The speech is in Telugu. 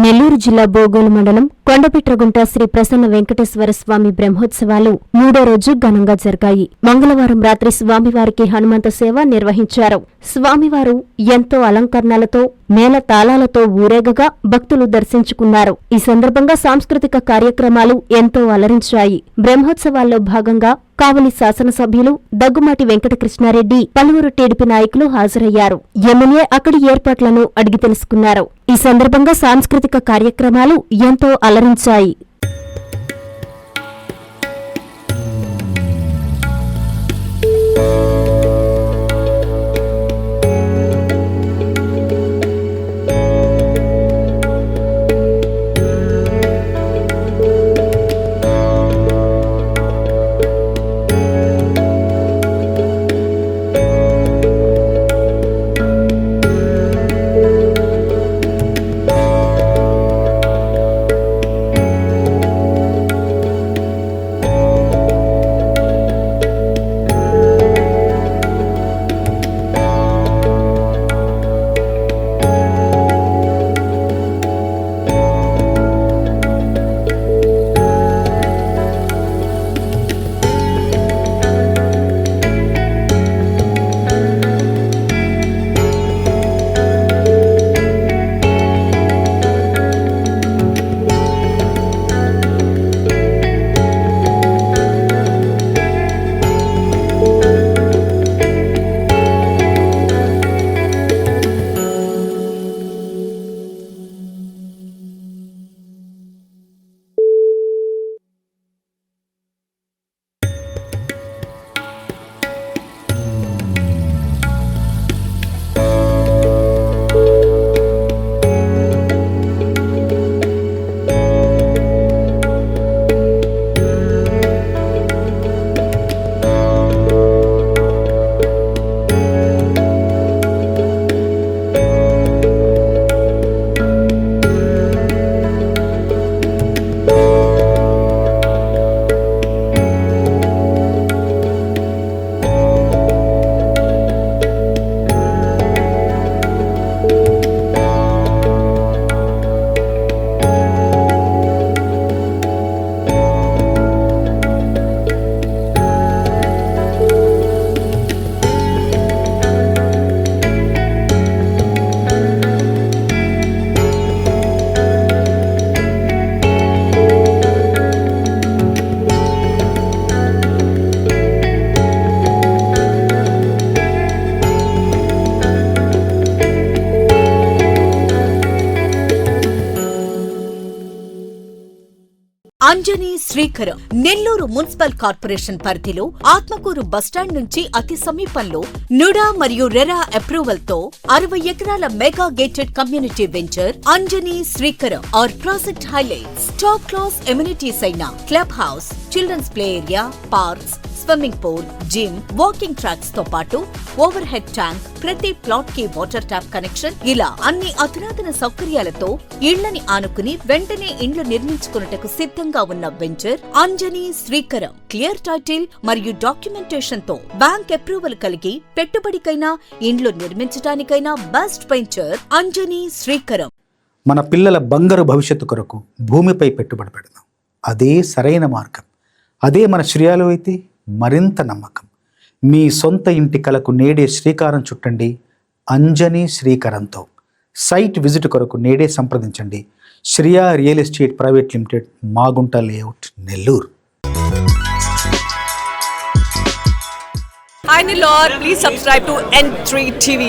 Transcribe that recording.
నెల్లూరు జిల్లా బోగోలు మండలం కొండపిట్రగుంట శ్రీ ప్రసన్న వెంకటేశ్వర స్వామి బ్రహ్మోత్సవాలు 3వ రోజు ఘనంగా జరిగాయి. మంగళవారం రాత్రి స్వామివారికి హనుమంత సేవ నిర్వహించారు. స్వామివారు ఎంతో అలంకరణలతో మేళ తాళాలతో ఊరేగగా భక్తులు దర్శించుకున్నారు. ఈ సందర్భంగా సాంస్కృతిక కార్యక్రమాలు ఎంతో అలరించాయి. బ్రహ్మోత్సవాల్లో భాగంగా కావలి శాసనసభ్యులు దగ్గుమాటి వెంకటకృష్ణారెడ్డి, పలువురు టీడీపీ నాయకులు హాజరయ్యారు. ఎమ్మెల్యే అక్కడి ఏర్పాట్లను అడిగి తెలుసుకున్నారు. ఈ సందర్భంగా సాంస్కృతిక కార్యక్రమాలు ఎంతో అలరించాయి. అంజనీ శ్రీకరం నెల్లూరు మున్సిపల్ కార్పొరేషన్ పరిధిలో ఆత్మకూరు బస్టాండ్ నుంచి అతి సమీపంలో నుడా మరియు రెరా అప్రూవల్ తో 60 ఎకరాల mega gated community venture Anjani Srikaram R project highlights. Top class amenities అయిన club house, children's play area, parks, swimming pool, gym, walking tracks తో పాటు ఓవర్ హెడ్ ట్యాంక్, ప్రతి ప్లాట్ కి వాటర్ ట్యాప్ కనెక్షన్, ఇలా అన్ని అధునాతన సౌకర్యాలతో ఇళ్లని ఆనుకుని వెంటనే ఇండ్లు నిర్మించుకున్నటకు సిద్ధంగా ఉన్న venture Anjani Srikaram. Clear title మరియు డాక్యుమెంటేషన్ తో బ్యాంక్ అప్రూవల్ కలిగి పెట్టుబడికైనా ఇండ్లు నిర్మించడానికైనా బెస్ట్ వెంచర్ అంజనీ శ్రీకరం. మన పిల్లల బంగారు భవిష్యత్తు కొరకు భూమిపై పెట్టుబడి పెడదాం. అదే సరైన మార్గం. అదే మన శ్రేయాలు అయితే మరింత నమ్మకం. మీ సొంత ఇంటి కలకు నేడే శ్రీకారం చుట్టండి అంజనీ శ్రీకరంతో. సైట్ విజిట్ కొరకు నేడే సంప్రదించండి. Shriya real estate private limited, Magunta layout, Nellore. Hi Nellore, please subscribe to N3 TV.